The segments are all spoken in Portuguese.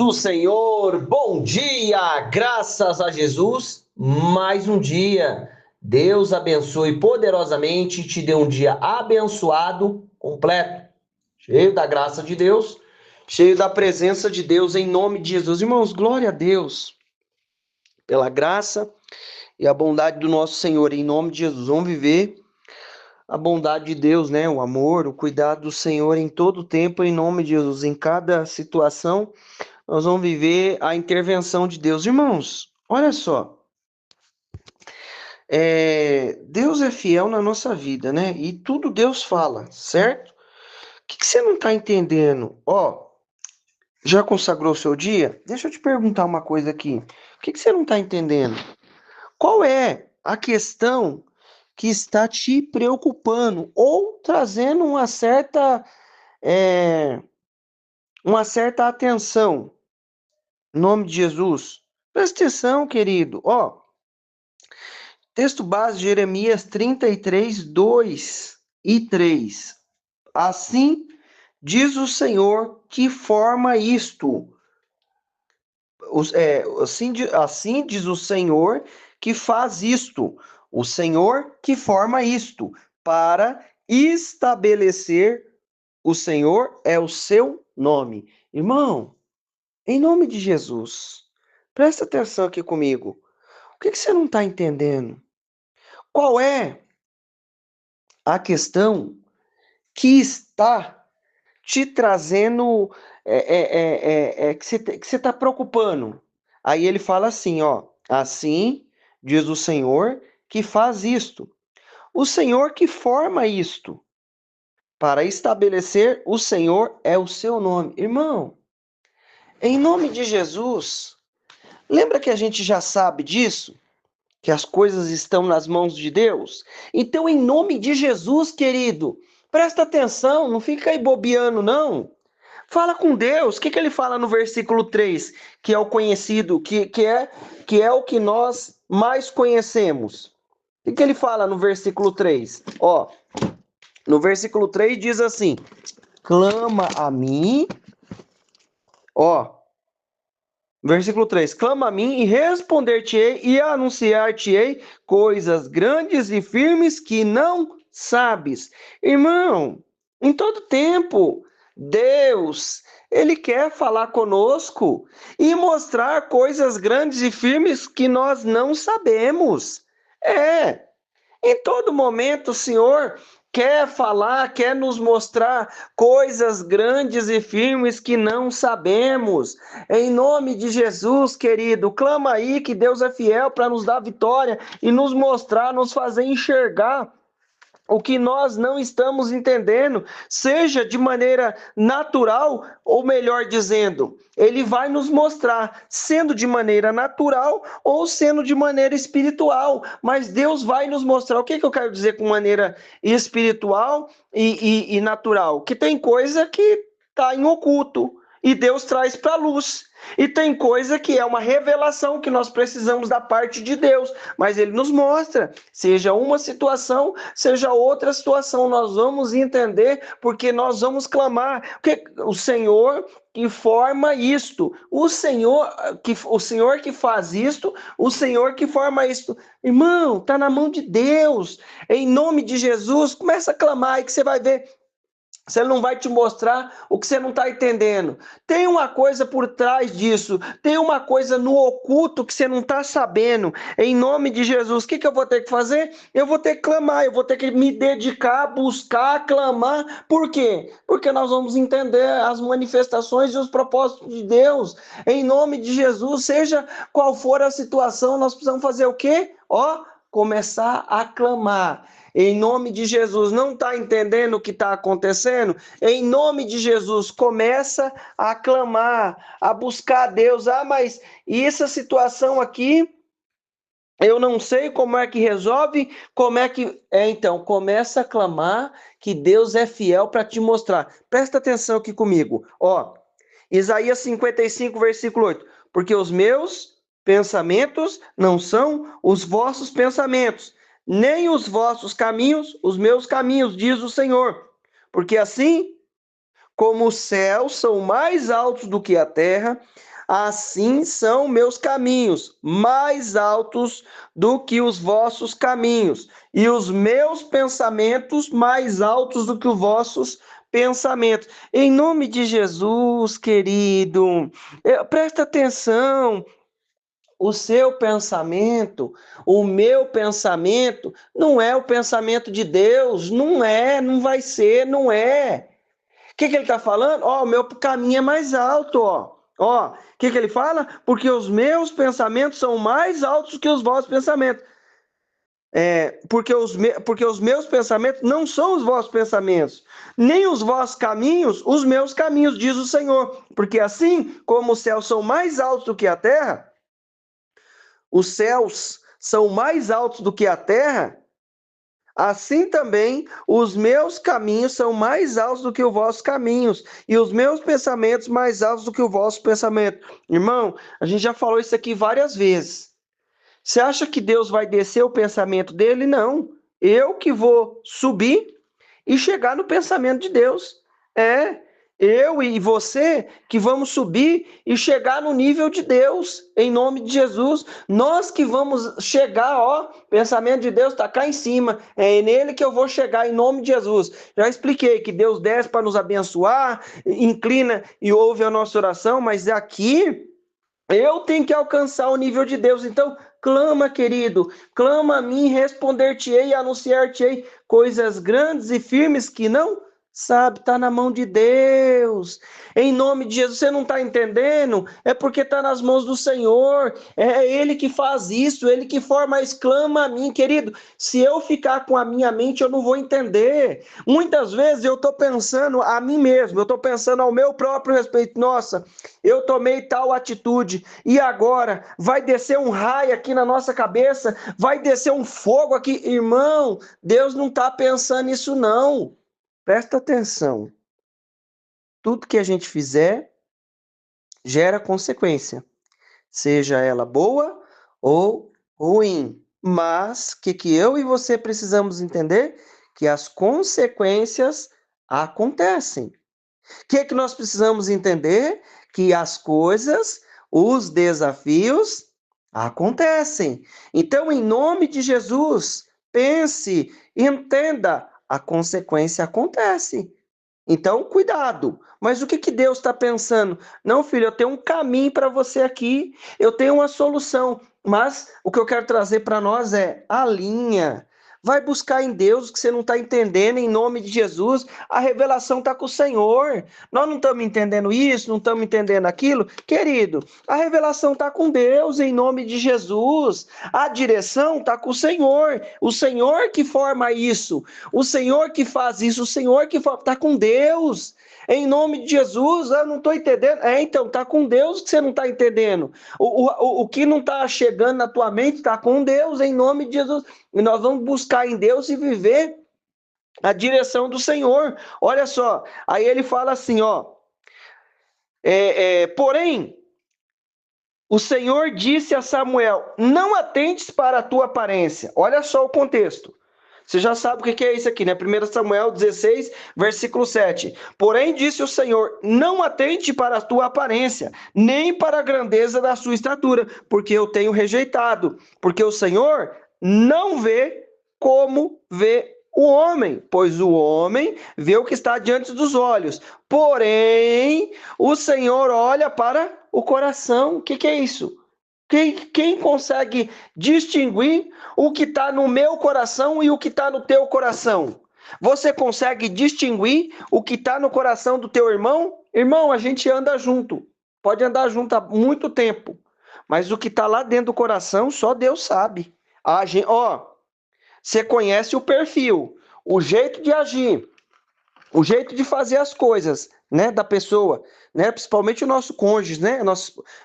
do Senhor, bom dia, graças a Jesus, mais um dia. Deus abençoe poderosamente e te dê um dia abençoado, completo, cheio da graça de Deus, cheio da presença de Deus, em nome de Jesus. Irmãos, glória a Deus pela graça e a bondade do nosso Senhor, em nome de Jesus. Vamos viver a bondade de Deus, né? O amor, o cuidado do Senhor em todo o tempo, em nome de Jesus, em cada situação. Nós vamos viver a intervenção de Deus. Irmãos, olha só. Deus é fiel na nossa vida, né? E tudo Deus fala, certo? O que você não está entendendo? Já consagrou o seu dia? Deixa eu te perguntar uma coisa aqui. O que você não está entendendo? Qual é a questão que está te preocupando ou trazendo uma certa atenção? Em nome de Jesus. Presta atenção, querido. Texto base, Jeremias 33, 2 e 3. Assim diz o Senhor que forma isto. Assim diz o Senhor que faz isto. O Senhor que forma isto. Para estabelecer, o Senhor é o seu nome. Irmão, em nome de Jesus, presta atenção aqui comigo. O que você não está entendendo? Qual é a questão que está te trazendo, que você está preocupando? Aí ele fala assim, assim diz o Senhor que faz isto, o Senhor que forma isto, para estabelecer, o Senhor é o seu nome. Irmão, em nome de Jesus, lembra que a gente já sabe disso? Que as coisas estão nas mãos de Deus? Então, em nome de Jesus, querido, presta atenção, não fica aí bobeando, não. Fala com Deus. O que ele fala no versículo 3, que é o conhecido, que é o que nós mais conhecemos? O que ele fala no versículo 3? No versículo 3 diz assim: clama a mim, versículo 3: clama a mim e responder-te-ei e anunciar-te-ei coisas grandes e firmes que não sabes. Irmão, em todo tempo, Deus, Ele quer falar conosco e mostrar coisas grandes e firmes que nós não sabemos. Em todo momento, o Senhor quer falar, quer nos mostrar coisas grandes e firmes que não sabemos. Em nome de Jesus, querido, clama aí que Deus é fiel para nos dar vitória e nos mostrar, nos fazer enxergar o que nós não estamos entendendo, seja de maneira natural, ou melhor dizendo, ele vai nos mostrar, sendo de maneira natural ou sendo de maneira espiritual, mas Deus vai nos mostrar. O que eu quero dizer com maneira espiritual e natural? Que tem coisa que está em oculto e Deus traz para a luz. E tem coisa que é uma revelação que nós precisamos da parte de Deus, mas Ele nos mostra, seja uma situação, seja outra situação, nós vamos entender, porque nós vamos clamar, porque o Senhor que forma isto, o Senhor que faz isto, o Senhor que forma isto. Irmão, está na mão de Deus, em nome de Jesus, começa a clamar aí que você vai ver. Você não vai te mostrar o que você não está entendendo. Tem uma coisa por trás disso. Tem uma coisa no oculto que você não está sabendo. Em nome de Jesus, o que eu vou ter que fazer? Eu vou ter que clamar, eu vou ter que me dedicar, buscar, clamar. Por quê? Porque nós vamos entender as manifestações e os propósitos de Deus. Em nome de Jesus, seja qual for a situação, nós precisamos fazer o quê? Começar a clamar. Em nome de Jesus, não está entendendo o que está acontecendo? Em nome de Jesus, começa a clamar, a buscar a Deus. Mas e essa situação aqui, eu não sei como é que resolve, como é que... Então, começa a clamar que Deus é fiel para te mostrar. Presta atenção aqui comigo. Isaías 55, versículo 8. Porque os meus pensamentos não são os vossos pensamentos, nem os vossos caminhos, os meus caminhos, diz o Senhor. Porque assim como os céus são mais altos do que a terra, assim são meus caminhos, mais altos do que os vossos caminhos, e os meus pensamentos mais altos do que os vossos pensamentos. Em nome de Jesus, querido, presta atenção. O seu pensamento, o meu pensamento, não é o pensamento de Deus, não é, não vai ser, não é. O que ele está falando? Ó, o meu caminho é mais alto, ó. Ó, o que ele fala? Porque os meus pensamentos são mais altos que os vossos pensamentos. Porque os meus pensamentos não são os vossos pensamentos, nem os vossos caminhos, os meus caminhos, diz o Senhor. Porque assim como os céus são mais altos do que a terra, os céus são mais altos do que a terra, assim também os meus caminhos são mais altos do que os vossos caminhos, e os meus pensamentos mais altos do que o vosso pensamento. Irmão, a gente já falou isso aqui várias vezes. Você acha que Deus vai descer o pensamento dele? Não. Eu que vou subir e chegar no pensamento de Deus. É, eu e você que vamos subir e chegar no nível de Deus, em nome de Jesus. Nós que vamos chegar, ó, pensamento de Deus está cá em cima. É nele que eu vou chegar em nome de Jesus. Já expliquei que Deus desce para nos abençoar, inclina e ouve a nossa oração, mas aqui eu tenho que alcançar o nível de Deus. Então, clama, querido, clama a mim, responder-te-ei e anunciar-te-ei coisas grandes e firmes que não sabe, está na mão de Deus. Em nome de Jesus, você não está entendendo? É porque está nas mãos do Senhor. É Ele que faz isso, Ele que forma, mas clama a mim, querido. Se eu ficar com a minha mente, eu não vou entender. Muitas vezes eu estou pensando a mim mesmo, eu estou pensando ao meu próprio respeito. Nossa, eu tomei tal atitude e agora vai descer um raio aqui na nossa cabeça, vai descer um fogo aqui. Irmão, Deus não está pensando nisso, não. Presta atenção. Tudo que a gente fizer gera consequência, seja ela boa ou ruim. Mas que eu e você precisamos entender que as consequências acontecem. O que nós precisamos entender? Que as coisas, os desafios acontecem. Então, em nome de Jesus, pense, entenda, a consequência acontece. Então, cuidado. Mas o que Deus está pensando? Não, filho, eu tenho um caminho para você aqui, eu tenho uma solução. Mas o que eu quero trazer para nós é alinha. Vai buscar em Deus o que você não está entendendo, em nome de Jesus. A revelação está com o Senhor. Nós não estamos entendendo isso, não estamos entendendo aquilo. Querido, a revelação está com Deus, em nome de Jesus. A direção está com o Senhor. O Senhor que forma isso. O Senhor que faz isso. O Senhor que está com Deus. Em nome de Jesus, eu não estou entendendo. Então, está com Deus que você não está entendendo. O que não está chegando na tua mente está com Deus, em nome de Jesus. E nós vamos buscar em Deus e viver a direção do Senhor. Olha só, aí ele fala assim, ó. Porém, o Senhor disse a Samuel: não atentes para a tua aparência. Olha só o contexto. Você já sabe o que é isso aqui, né? 1 Samuel 16, versículo 7. Porém, disse o Senhor: não atente para a tua aparência, nem para a grandeza da sua estatura, porque eu tenho rejeitado. Porque o Senhor não vê como vê o homem, pois o homem vê o que está diante dos olhos. Porém, o Senhor olha para o coração. O que é isso? Quem consegue distinguir o que está no meu coração e o que está no teu coração? Você consegue distinguir o que está no coração do teu irmão? Irmão, a gente anda junto. Pode andar junto há muito tempo. Mas o que está lá dentro do coração, só Deus sabe. Você conhece o perfil, o jeito de agir, o jeito de fazer as coisas, né, da pessoa, né, principalmente o nosso cônjuge, né,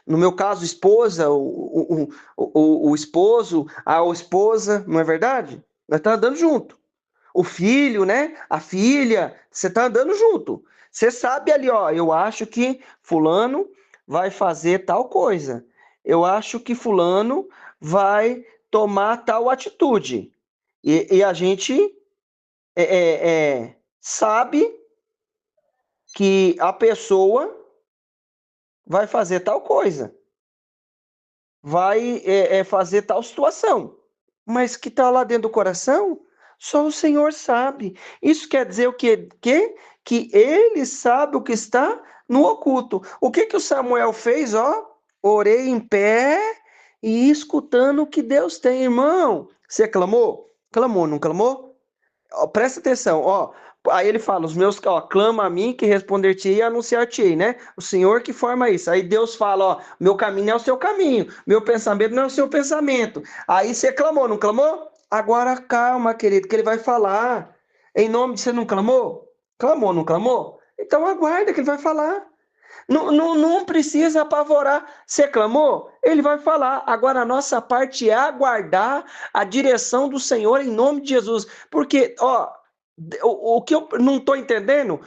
no meu caso, esposa, o esposo, a esposa, não é verdade? Nós estamos andando junto. O filho, né, a filha, você está andando junto. Você sabe ali, ó, eu acho que fulano vai fazer tal coisa. Eu acho que fulano vai tomar tal atitude. E a gente sabe que a pessoa vai fazer tal coisa, vai fazer tal situação. Mas que está lá dentro do coração, só o Senhor sabe. Isso quer dizer o quê? Que ele sabe o que está no oculto. O que que o Samuel fez? Ó, orei em pé e escutando o que Deus tem, irmão. Você clamou? Clamou, não clamou? Ó, presta atenção, ó. Aí ele fala, os meus, ó, clama a mim que responder-te-ei e anunciar-te-ei, né? O Senhor que forma isso. Aí Deus fala, ó, meu caminho é o seu caminho, meu pensamento não é o seu pensamento. Aí você clamou, não clamou? Agora calma, querido, que ele vai falar. Em nome de você não clamou? Clamou, não clamou? Então aguarda que ele vai falar. Não, não, não precisa apavorar. Você clamou? Ele vai falar. Agora a nossa parte é aguardar a direção do Senhor em nome de Jesus. Porque, ó, o que eu não estou entendendo,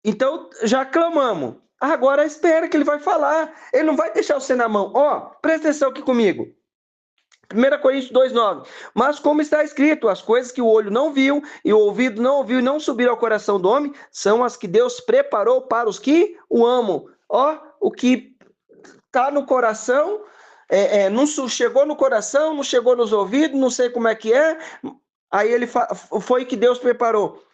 então já clamamos. Agora espera que ele vai falar. Ele não vai deixar você na mão. Ó, presta atenção aqui comigo. 1 Coríntios 2,9. Mas como está escrito, as coisas que o olho não viu, e o ouvido não ouviu, e não subiram ao coração do homem, são as que Deus preparou para os que o amam. Ó, o que está no coração, não chegou no coração, não chegou nos ouvidos, não sei como é que é. Aí ele foi que Deus preparou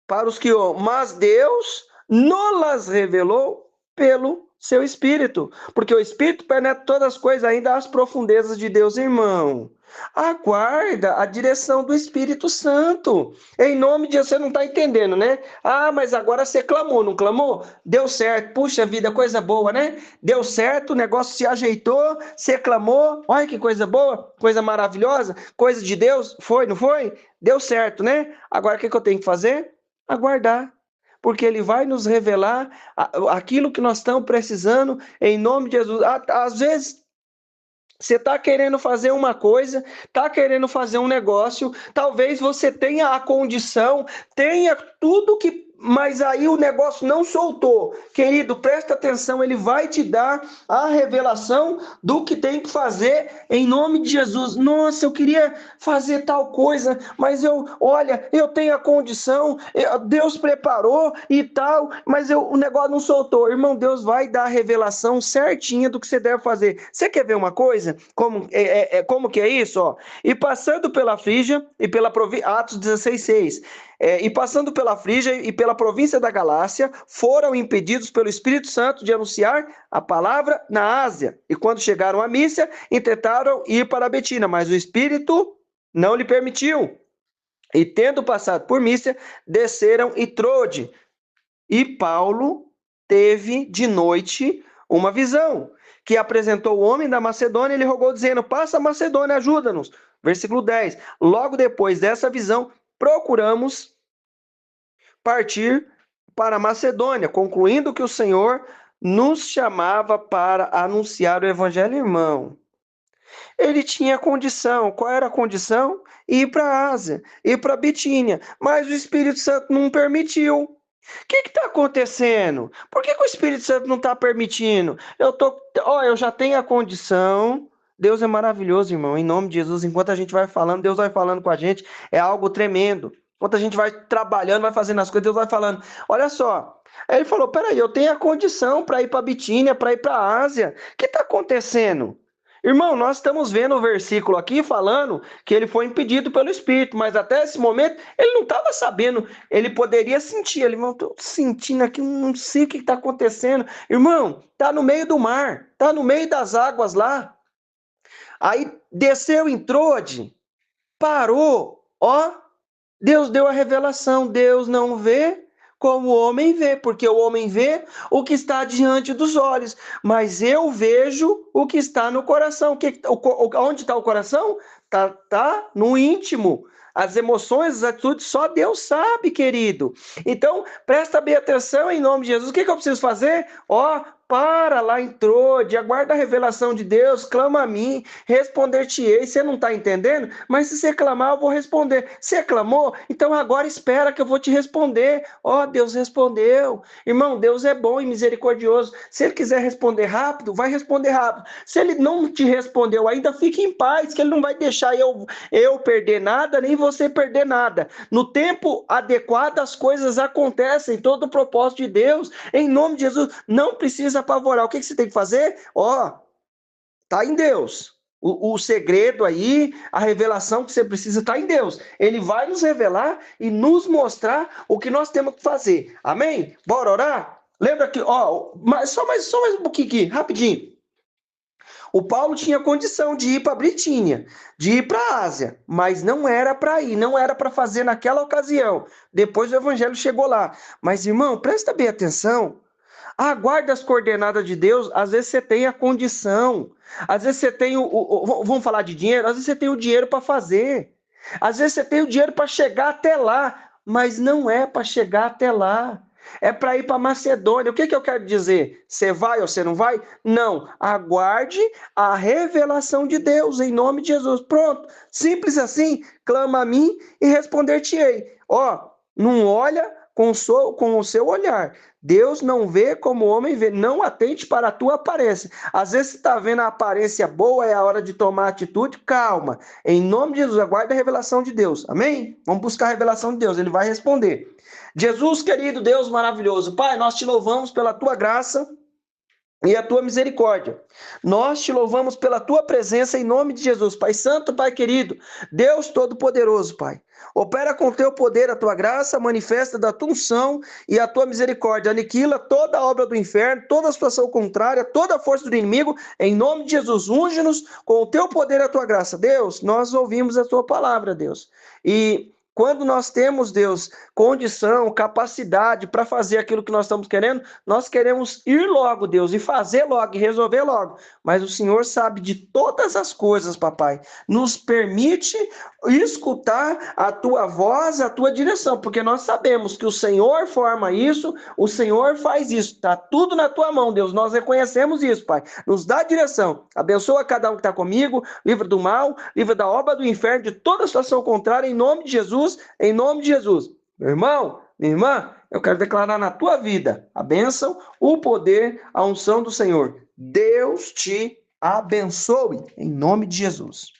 para os que o amam. Mas Deus nolas revelou pelo seu Espírito, porque o Espírito penetra todas as coisas, ainda as profundezas de Deus, irmão. Aguarda a direção do Espírito Santo. Em nome de Jesus, você não está entendendo, né? Ah, mas agora você clamou, não clamou? Deu certo. Puxa vida, coisa boa, né? Deu certo, o negócio se ajeitou, você clamou. Olha que coisa boa, coisa maravilhosa, coisa de Deus. Foi, não foi? Deu certo, né? Agora o que eu tenho que fazer? Aguardar, porque ele vai nos revelar aquilo que nós estamos precisando em nome de Jesus. Às vezes você está querendo fazer uma coisa, está querendo fazer um negócio, talvez você tenha a condição, tenha tudo que. Mas aí o negócio não soltou. Querido, presta atenção, ele vai te dar a revelação do que tem que fazer em nome de Jesus. Nossa, eu queria fazer tal coisa, mas olha, eu tenho a condição, Deus preparou e tal, mas o negócio não soltou. Irmão, Deus vai dar a revelação certinha do que você deve fazer. Você quer ver uma coisa? Como que é isso? Ó? E passando pela Frígia e pela província, Atos 16:6. E passando pela Frígia e pela província da Galácia, foram impedidos pelo Espírito Santo de anunciar a palavra na Ásia. E quando chegaram a Mísia, intentaram ir para Betina, mas o Espírito não lhe permitiu. E tendo passado por Mísia, desceram em Trode. E Paulo teve de noite uma visão, que apresentou o homem da Macedônia e lhe rogou, dizendo: passa a Macedônia, ajuda-nos. Versículo 10. Logo depois dessa visão, procuramos partir para a Macedônia, concluindo que o Senhor nos chamava para anunciar o evangelho, irmão. Ele tinha condição. Qual era a condição? Ir para a Ásia, ir para a Bitínia. Mas o Espírito Santo não permitiu. O que está acontecendo? Por que o Espírito Santo não está permitindo? Eu já tenho a condição. Deus é maravilhoso, irmão. Em nome de Jesus, enquanto a gente vai falando, Deus vai falando com a gente. É algo tremendo. Enquanto a gente vai trabalhando, vai fazendo as coisas, Deus vai falando. Olha só. Aí ele falou: peraí, eu tenho a condição para ir para a Bitínia, para ir para a Ásia. O que está acontecendo? Irmão, nós estamos vendo o versículo aqui falando que ele foi impedido pelo Espírito, mas até esse momento ele não estava sabendo, ele poderia sentir, ele não estou sentindo aqui, não sei o que está acontecendo. Irmão, está no meio do mar, está no meio das águas lá. Aí desceu em Trode, parou, ó, Deus deu a revelação, Deus não vê como o homem vê, porque o homem vê o que está diante dos olhos, mas eu vejo o que está no coração. Onde está o coração? Tá no íntimo. As emoções, as atitudes, só Deus sabe, querido. Então, presta bem atenção em nome de Jesus. O que eu preciso fazer? Ó, para lá em Trode, aguarda a revelação de Deus, clama a mim, responder-te-ei. Você não está entendendo? Mas se você clamar, eu vou responder. Você clamou? Então agora espera que eu vou te responder. Ó, Deus respondeu. Irmão, Deus é bom e misericordioso. Se Ele quiser responder rápido, vai responder rápido. Se Ele não te respondeu ainda, fique em paz, que Ele não vai deixar eu perder nada, nem você perder nada. No tempo adequado, as coisas acontecem, todo o propósito de Deus. Em nome de Jesus, não precisa desapavorar, o que você tem que fazer? Tá em Deus. O segredo aí, a revelação que você precisa está em Deus. Ele vai nos revelar e nos mostrar o que nós temos que fazer. Amém? Bora orar? Lembra que, só mais um pouquinho aqui, rapidinho. O Paulo tinha condição de ir para a Britínia, de ir para a Ásia, mas não era para ir, não era para fazer naquela ocasião. Depois o evangelho chegou lá. Mas, irmão, presta bem atenção. Aguarde as coordenadas de Deus. Às vezes você tem a condição. Às vezes você tem vamos falar de dinheiro? Às vezes você tem o dinheiro para fazer. Às vezes você tem o dinheiro para chegar até lá, mas não é para chegar até lá. É para ir para Macedônia. O que eu quero dizer? Você vai ou você não vai? Não. Aguarde a revelação de Deus em nome de Jesus. Pronto. Simples assim. Clama a mim e responder-te-ei. Não olha com o seu olhar. Deus não vê como o homem vê. Não atente para a tua aparência. Às vezes você está vendo a aparência boa, é a hora de tomar atitude. Calma. Em nome de Jesus, aguarde a revelação de Deus. Amém? Vamos buscar a revelação de Deus. Ele vai responder. Jesus, querido Deus maravilhoso. Pai, nós te louvamos pela tua graça e a tua misericórdia. Nós te louvamos pela tua presença em nome de Jesus. Pai Santo, Pai querido, Deus Todo-Poderoso, Pai. Opera com teu poder a tua graça, manifesta da tua unção e a tua misericórdia. Aniquila toda a obra do inferno, toda a situação contrária, toda a força do inimigo. Em nome de Jesus, unge-nos com o teu poder e a tua graça. Deus, nós ouvimos a tua palavra, Deus. E quando nós temos, Deus, condição, capacidade para fazer aquilo que nós estamos querendo, nós queremos ir logo, Deus, e fazer logo, e resolver logo. Mas o Senhor sabe de todas as coisas, papai. Nos permite escutar a tua voz, a tua direção, porque nós sabemos que o Senhor forma isso, o Senhor faz isso. Está tudo na tua mão, Deus. Nós reconhecemos isso, Pai. Nos dá direção. Abençoa cada um que está comigo, livra do mal, livra da obra do inferno, de toda situação contrária, em nome de Jesus. Em nome de Jesus. Meu irmão, minha irmã, eu quero declarar na tua vida a bênção, o poder, a unção do Senhor. Deus te abençoe, em nome de Jesus.